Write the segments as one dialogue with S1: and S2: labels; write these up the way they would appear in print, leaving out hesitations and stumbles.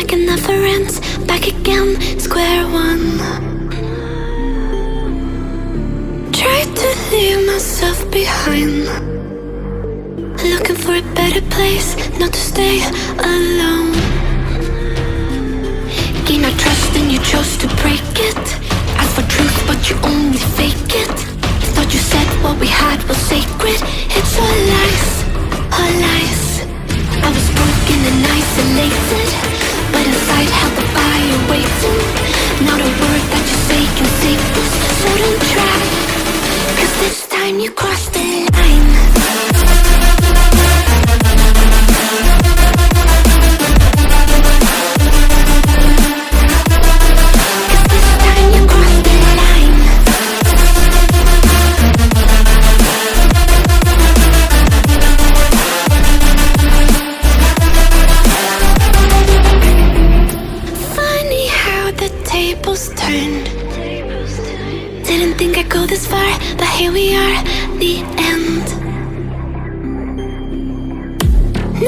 S1: like it never ends. Back again, square one. Tried to leave myself behind, looking for a better place, not to stay alone. Gain our trust and you chose to break it. Ask for truth but you only fake it. Thought you said what we had was sacred. It's all lies, all lies. I was broken and isolated, but inside held the fire waiting. Not a word that you say can save us, so don't try, 'cause this time you crossed the line. Didn't think I'd go this far, but here we are, the end.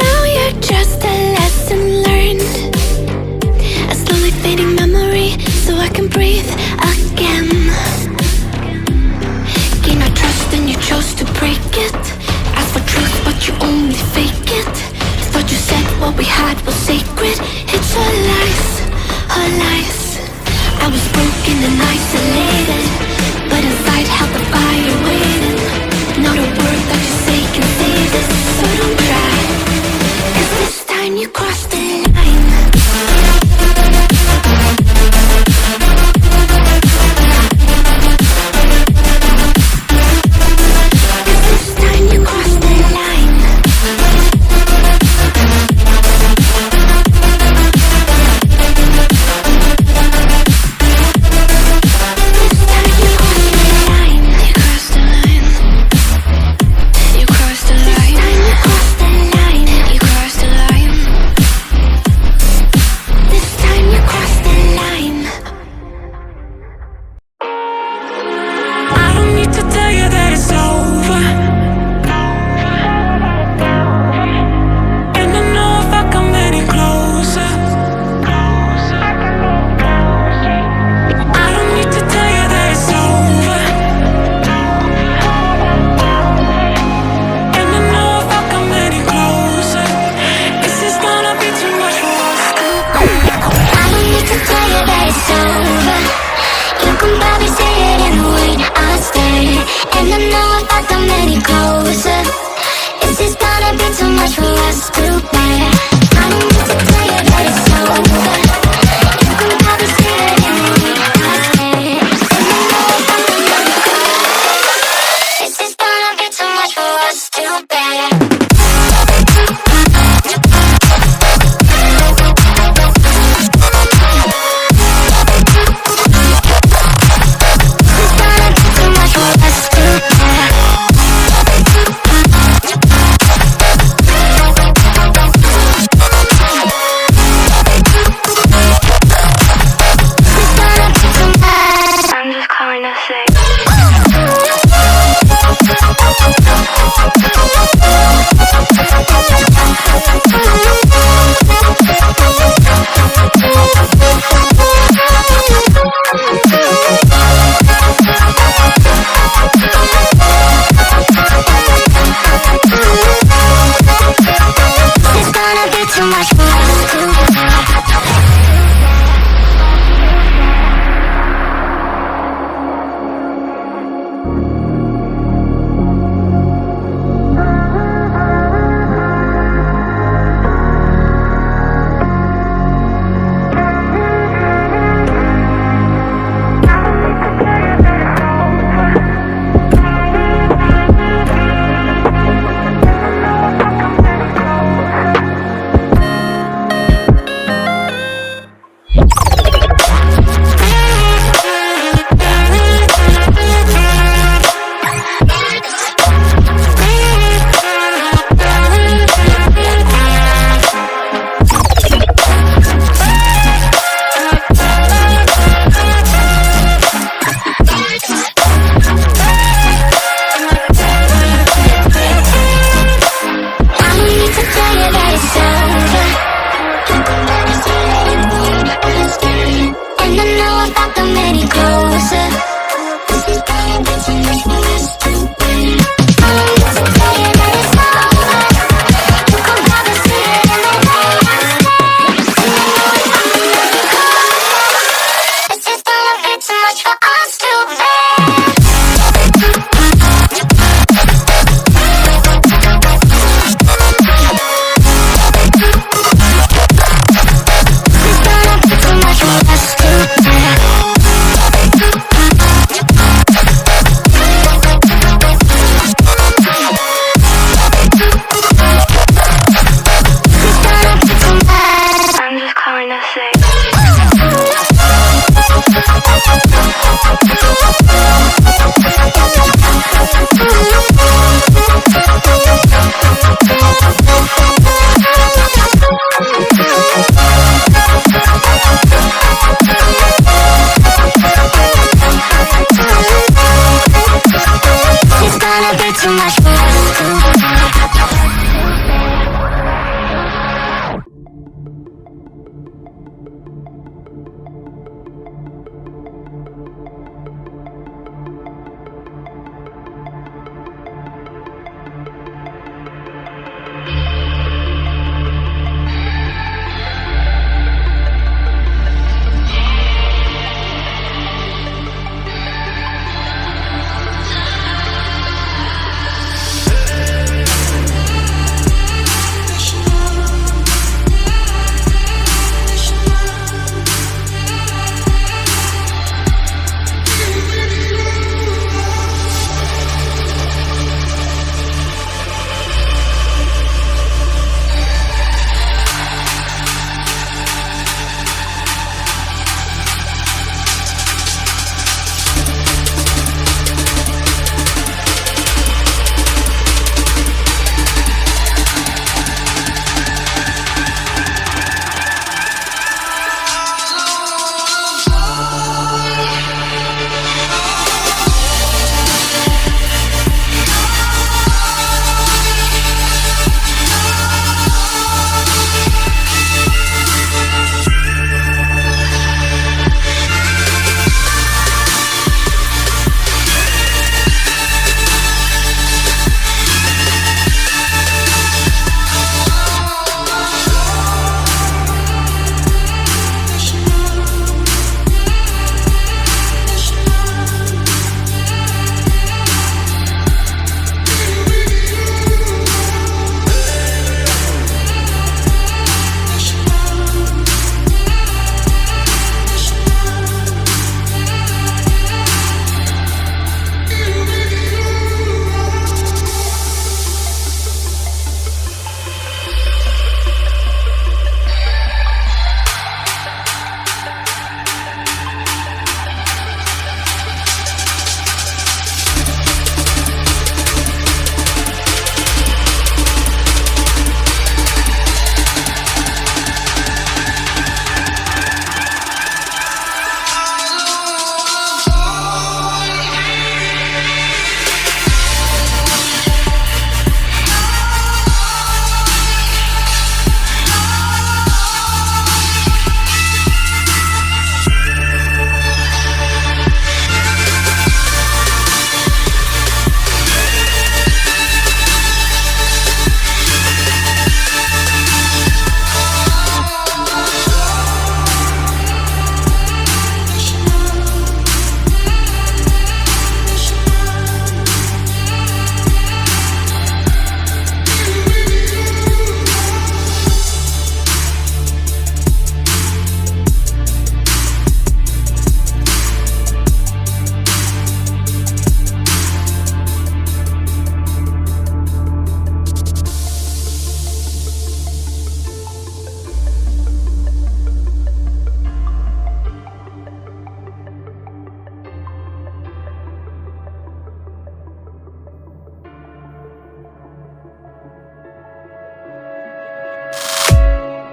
S1: Now you're just a lesson learned, a slowly fading memory, so I can breathe again. Gain our trust and you chose to break it. Ask for truth but you only fake it. Thought you said what we had was sacred. It's all lies, all lies. I was broken and isolated, but inside held the fire waiting. Not a word that you say can save this, so don't try, 'cause this time you crossed the line.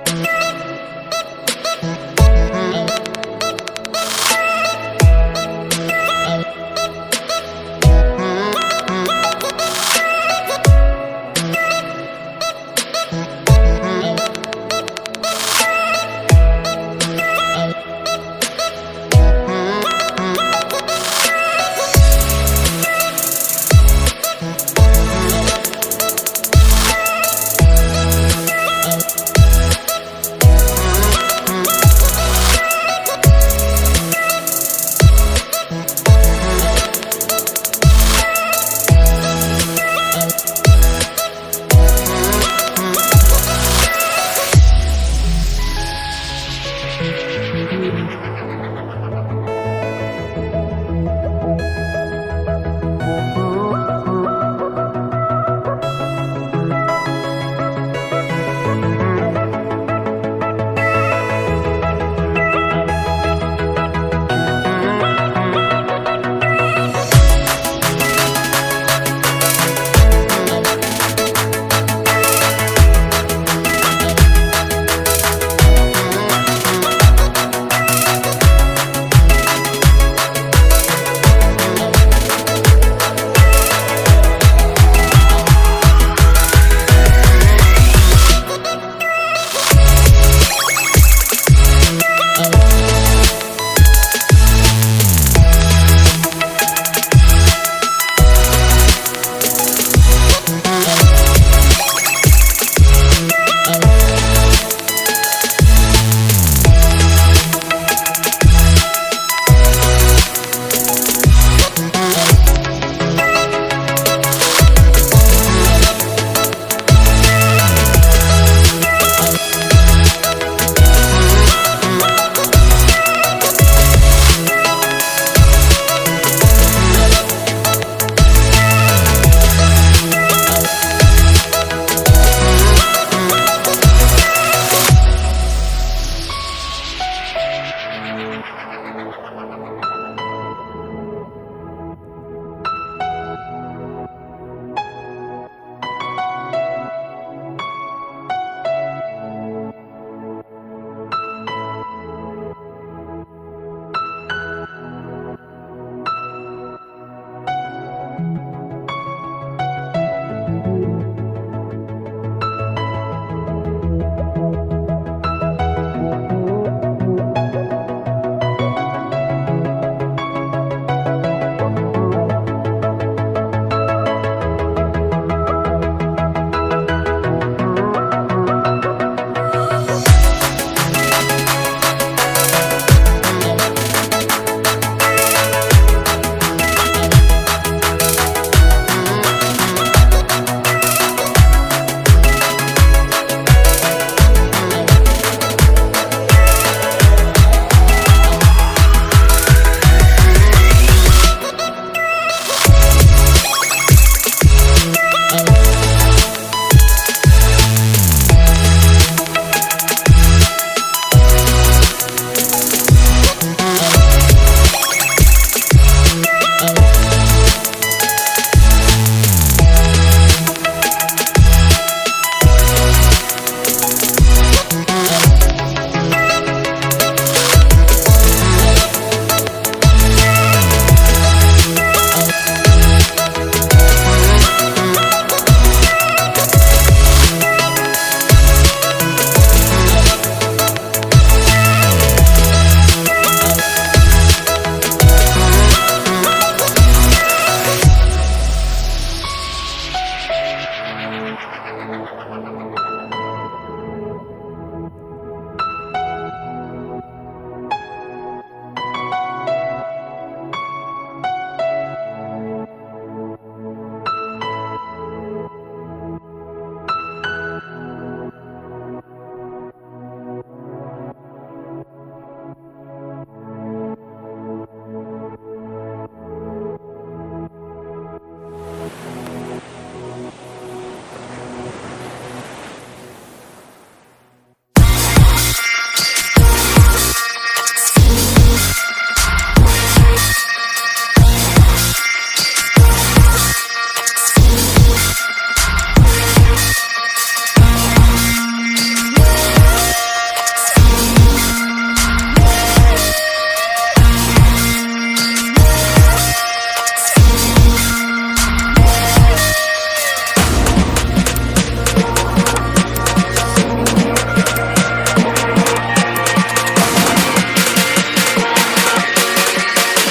S1: Lightroom.